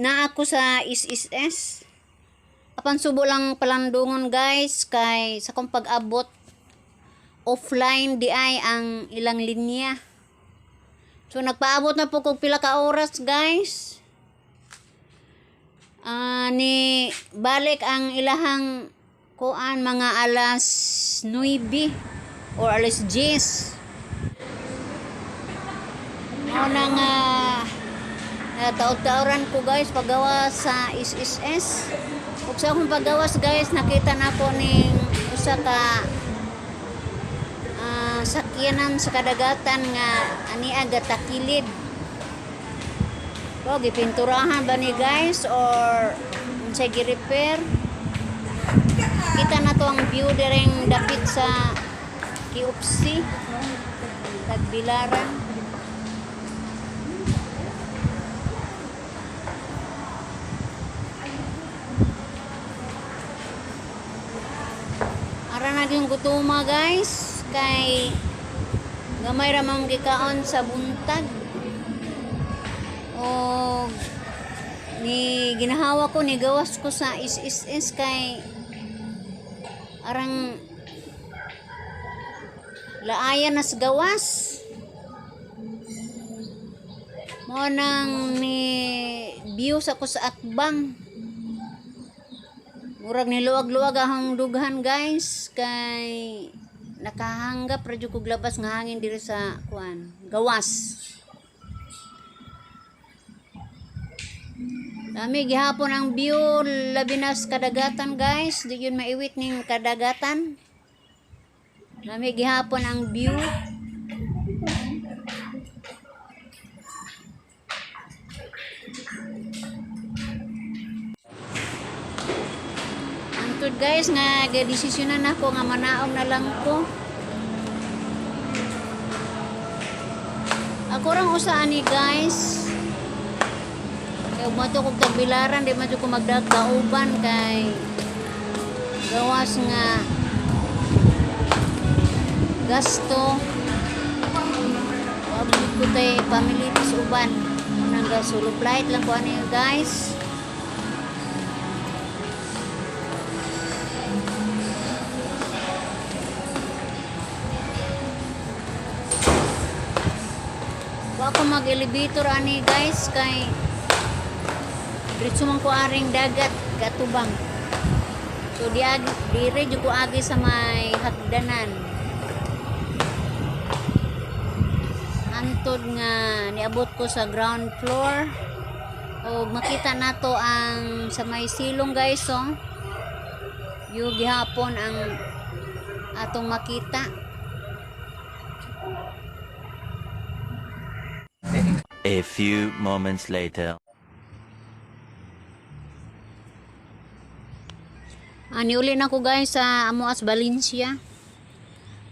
na ako sa SSS. Apan subo lang palandungon guys kay sa kong pag-abot offline di ay ang ilang linya. So nagpaabot na po kog pila ka oras guys. Ni balik ang ilahang kuan mga alas 9 or alas 10. Muna nga taod-taoran ko guys paggawa sa SSS. Ug sa akong paggawas guys nakita na ko ning usa ka sakyanan sa kadagatan nga ania gatakilid. So gipinturahan ba ni guys or unsay gi-repair? Kita na to ang view direng dapit sa Kiupsi Tagbilaran. Ara naging gutuma guys kay gamay ra man gikaon sa buntag. O ni ginahawa ko ni gawas ko sa SSS kay arang laayan nas gawas mo nang ni view sa ko sa akbang. Murag niluwag-luwag ahang dughan guys kay nakahanggap radyo kog labas nga hangin diri sa kuan gawas. Dami gihapon ang view labi na sa kadagatan guys, di yun maiwit ning kadagatan. Dami gihapon ang view. Guys nga gadesisyonan ako nga manaog na lang ko. Ako rang usaan ni guys kay umato kog Tagbilaran di man ko magdagauban kay gawas nga gasto wabot ko tay family uban nang solo flight lang ko ani guys. Ako mag-elevator ani guys kay diretso man ko aring dagat katubang. So dire jud ko agi sa may hagdanan. Antod nga niabot ko sa ground floor. O makita nato ang sa may silong guys oh. Yung gihapon ang atong makita. A few moments later. Niuli na ko guys sa Amuas Valencia.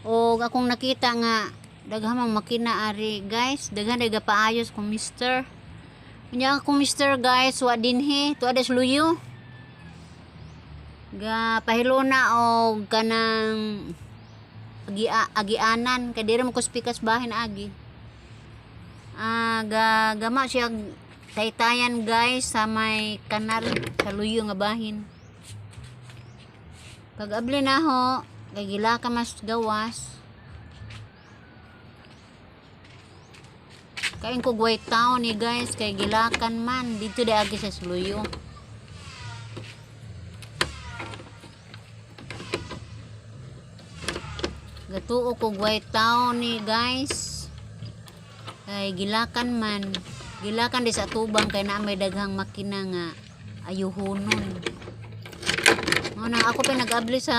O akong nakita nga daghamang makina ari guys, daghan daga paayos kung mister. Unya akong mister guys, wa dinhi tuwa des luyo. Ga pahilona og kanang agianan kay dire mo ko spikas bahin agi. Gama siya taytayan guys sa may kanal sa luyo nga bahin. Pag abli na ho kay gila ka mas gawas kain ko White Town ni guys kay gilakan man dito di agi sa luyo. Gatuo ko White Town ni guys kay gilakan man gilakan di sa tubang kay na may daghang makina nga ayuhonon. Muna ako pa nag-abli sa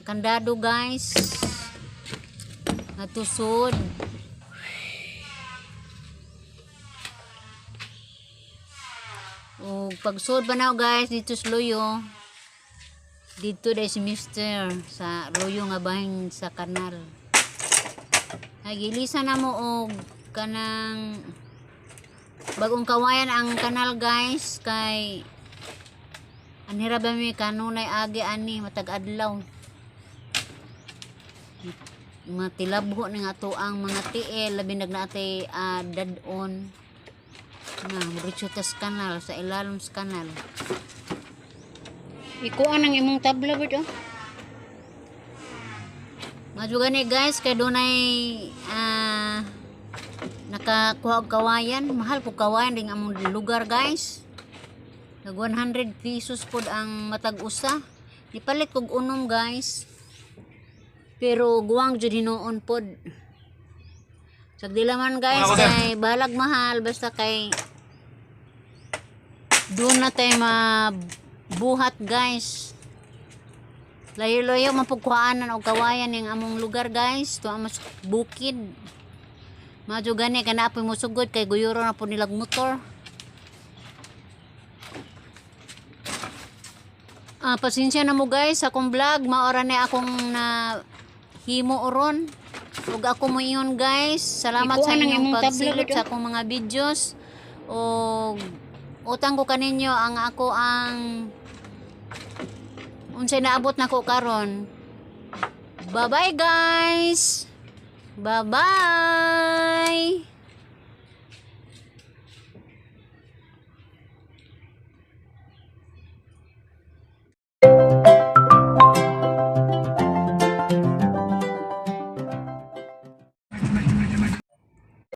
kandado guys natusod. O pagsud pa na guys dito sa luyo dito dai si mister sa luyo nga bahin sa kanal. Nagilisa na mo og kanang bagong kawayan ang kanal guys kay anhira ba mi kanunay agi ani matag adlaw mga tilabho ni nga to ang mga tiil labi nagnaatay dadon Na, diretso tas kanal sa ilalom sa kanal. Ikuan ang imong tabla bit oh. Madyo gani guys kay dunay nakakuha og kawayan, mahal po kawayan ding among lugar guys. Nag 100 pesos pod ang matag usa. Ipalit kog unom guys. Pero guwang jud hinuon pod. Sagdila man guys kay balag mahal basta kay doon na tayo mabuhat guys. Layo-layo mapugkuhaanan og kawayan ning among lugar guys. To ang mas bukid. Madyo gani kana apoy mo sugod kay guyuro na po nilag motor. Pasensya na mo guys akong vlog, maora ni akong na himo oron. Ug ako mo iyon guys. Salamat sa inyong pagsilip sa akong mga videos. Og utang ko kaninyo ang ako ang unsay naabot nako karon. Bye bye guys. Bye bye.